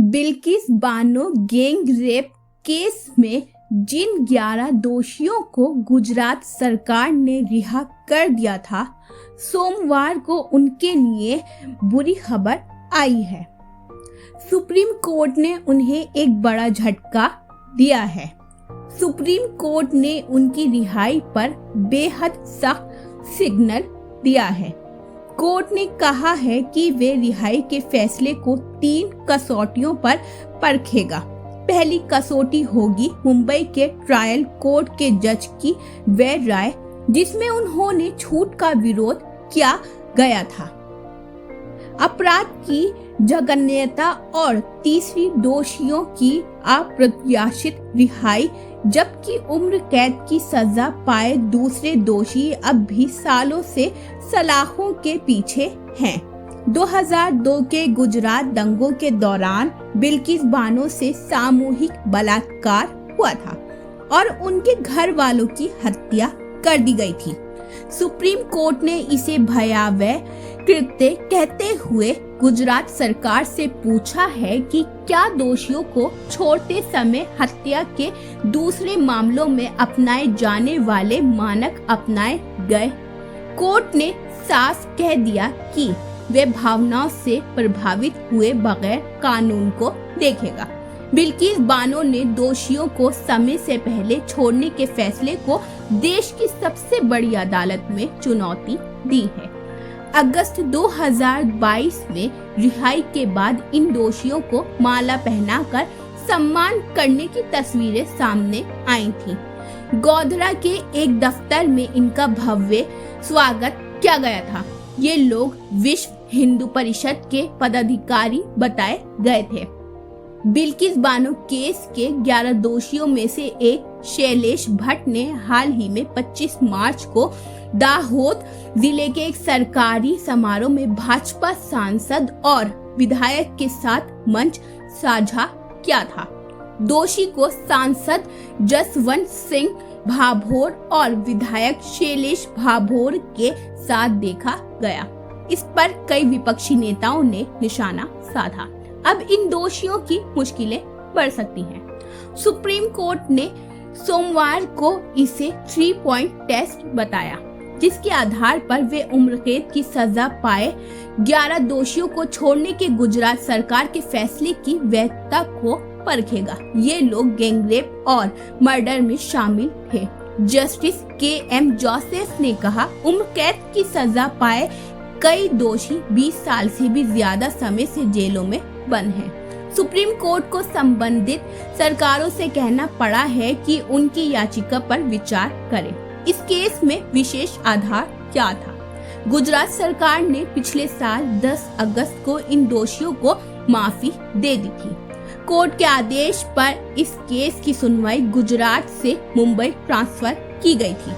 Bilkis Bano gang rape case में जिन 11 दोषियों को गुजरात सरकार ने रिहा कर दिया था, सोमवार को उनके लिए बुरी खबर आई है। सुप्रीम कोर्ट ने उन्हें एक बड़ा झटका दिया है। सुप्रीम कोर्ट ने उनकी रिहाई पर बेहद सख्त सिग्नल दिया है। कोर्ट ने कहा है कि वे रिहाई के फैसले को 3 कसौटियों पर परखेगा। पहली कसौटी होगी मुंबई के ट्रायल कोर्ट के जज की वह राय जिसमें उन्होंने छूट का विरोध किया गया था, अपराध की जघन्यता और तीसरी दोषियों की अप्रत्याशित रिहाई, जबकि उम्र कैद की सजा पाए दूसरे दोषी अब भी सालों से सलाखों के पीछे हैं। 2002 के गुजरात दंगों के दौरान बिल्किस बानो से सामूहिक बलात्कार हुआ था और उनके घर वालों की हत्या कर दी गई थी। सुप्रीम कोर्ट ने इसे भयावह कृत्य कहते हुए गुजरात सरकार से पूछा है कि क्या दोषियों को छोड़ते समय हत्या के दूसरे मामलों में अपनाए जाने वाले मानक अपनाए गए। कोर्ट ने साफ कह दिया कि वे भावनाओं से प्रभावित हुए बगैर कानून को देखेगा। बिल्किस बानो ने दोषियों को समय से पहले छोड़ने के फैसले को देश की सबसे बड़ी अदालत में चुनौती दी है। अगस्त 2022 में रिहाई के बाद इन दोषियों को माला पहनाकर सम्मान करने की तस्वीरें सामने आई थीं। गोधरा के एक दफ्तर में इनका भव्य स्वागत किया गया था। ये लोग विश्व हिंदू परिषद के पदाधिकारी बताए गए थे। बिल्किस बानो केस के 11 दोषियों में से एक शैलेश भट्ट ने हाल ही में 25 मार्च को दाहोद जिले के एक सरकारी समारोह में भाजपा सांसद और विधायक के साथ मंच साझा किया था। दोषी को सांसद जसवंत सिंह भाभोर और विधायक शैलेश भाभोर के साथ देखा गया। इस पर कई विपक्षी नेताओं ने निशाना साधा। अब इन दोषियों की मुश्किलें बढ़ सकती हैं। सुप्रीम कोर्ट ने सोमवार को इसे 3 पॉइंट टेस्ट बताया, जिसके आधार पर वे उम्र कैद की सजा पाए 11 दोषियों को छोड़ने के गुजरात सरकार के फैसले की वैधता को परखेगा। ये लोग गैंगरेप और मर्डर में शामिल थे। जस्टिस KM जोसेफ ने कहा, उम्र कैद की सजा पाए कई दोषी 20 साल से भी ज्यादा समय से जेलों में बंद हैं। सुप्रीम कोर्ट को संबंधित सरकारों से कहना पड़ा है कि उनकी याचिका पर विचार करें। इस केस में विशेष आधार क्या था? गुजरात सरकार ने पिछले साल 10 अगस्त को इन दोषियों को माफी दे दी थी। कोर्ट के आदेश पर इस केस की सुनवाई गुजरात से मुंबई ट्रांसफर की गई थी,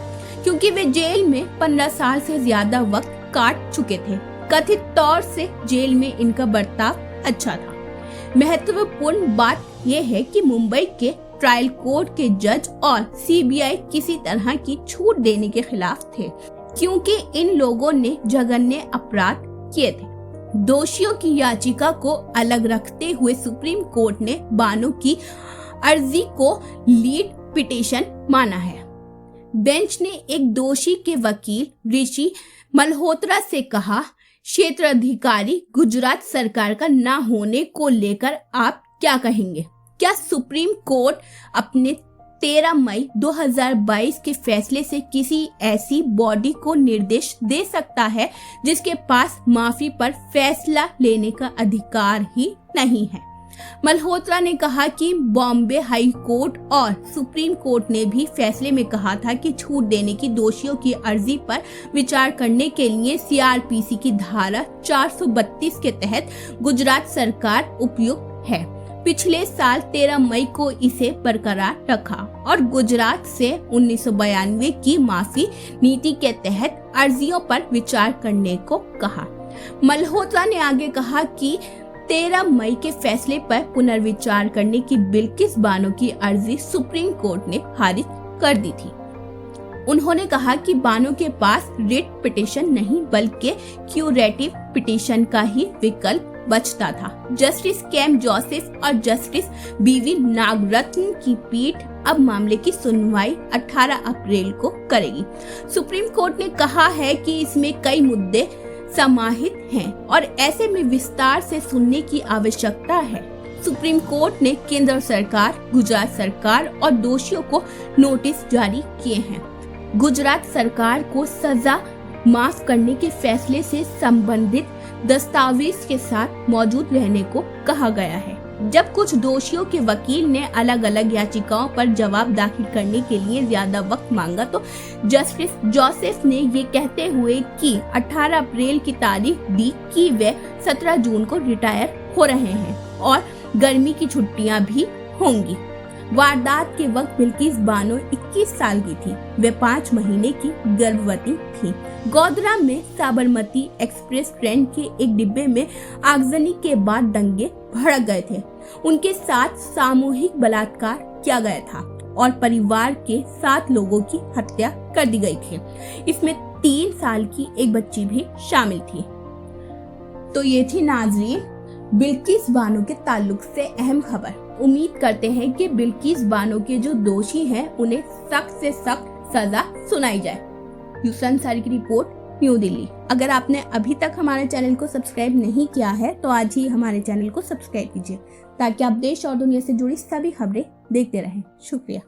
क्योंकि वे जेल में 15 साल से ज्यादा वक्त काट चुके थे। कथित तौर से जेल में इनका बर्ताव अच्छा था। महत्वपूर्ण बात यह है कि मुंबई के ट्रायल कोर्ट के जज और CBI किसी तरह की छूट देने के खिलाफ थे, क्योंकि इन लोगों ने जघन्य अपराध किए थे। दोषियों की याचिका को अलग रखते हुए सुप्रीम कोर्ट ने बानो की अर्जी को लीड पिटीशन माना है। बेंच ने एक दोषी के वकील ऋषि मल्होत्रा से कहा, क्षेत्र अधिकारी गुजरात सरकार का न होने को लेकर आप क्या कहेंगे? क्या सुप्रीम कोर्ट अपने 13 मई 2022 के फैसले से किसी ऐसी बॉडी को निर्देश दे सकता है जिसके पास माफी पर फैसला लेने का अधिकार ही नहीं है? मल्होत्रा ने कहा कि बॉम्बे हाई कोर्ट और सुप्रीम कोर्ट ने भी फैसले में कहा था कि छूट देने की दोषियों की अर्जी पर विचार करने के लिए CRPC की धारा 432 के तहत गुजरात सरकार उपयुक्त है। पिछले साल 13 मई को इसे बरकरार रखा और गुजरात से 1992 की माफी नीति के तहत अर्जियों पर विचार करने को कहा। मल्होत्रा ने आगे कहा कि 13 मई के फैसले पर पुनर्विचार करने की बिल्किस बानो की अर्जी सुप्रीम कोर्ट ने खारिज कर दी थी। उन्होंने कहा कि बानो के पास रिट पिटीशन नहीं बल्कि क्यूरेटिव पिटीशन का ही विकल्प बचता था। जस्टिस केम जोसेफ और जस्टिस बीवी नागरत्न की पीठ अब मामले की सुनवाई 18 अप्रैल को करेगी। सुप्रीम कोर्ट ने कहा है कि इसमें कई मुद्दे समाहित हैं और ऐसे में विस्तार से सुनने की आवश्यकता है। सुप्रीम कोर्ट ने केंद्र सरकार, गुजरात सरकार और दोषियों को नोटिस जारी किए हैं। गुजरात सरकार को सजा माफ करने के फैसले से संबंधित दस्तावेज के साथ मौजूद रहने को कहा गया है। जब कुछ दोषियों के वकील ने अलग अलग याचिकाओं पर जवाब दाखिल करने के लिए ज्यादा वक्त मांगा तो जस्टिस जोसेफ ने ये कहते हुए कि 18 अप्रैल की तारीख दी कि वे 17 जून को रिटायर हो रहे हैं और गर्मी की छुट्टियां भी होंगी। वारदात के वक्त बिल्किस बानो 21 साल की थी। वे 5 महीने की गर्भवती थी। गोधरा में साबरमती एक्सप्रेस ट्रेन के एक डिब्बे में आगजनी के बाद दंगे भड़क गए थे। उनके साथ सामूहिक बलात्कार किया गया था और परिवार के 7 लोगों की हत्या कर दी गई थी। इसमें 3 साल की एक बच्ची भी शामिल थी। तो ये थी नाजरीन बिल्किस बानो के ताल्लुक से अहम खबर। उम्मीद करते हैं कि बिल्किस बानो के जो दोषी हैं उन्हें सख्त से सख्त सजा सुनाई जाए। यूसन सारी की रिपोर्ट, न्यू दिल्ली। अगर आपने अभी तक हमारे चैनल को सब्सक्राइब नहीं किया है तो आज ही हमारे चैनल को सब्सक्राइब कीजिए ताकि आप देश और दुनिया से जुड़ी सभी खबरें देखते रहें। शुक्रिया।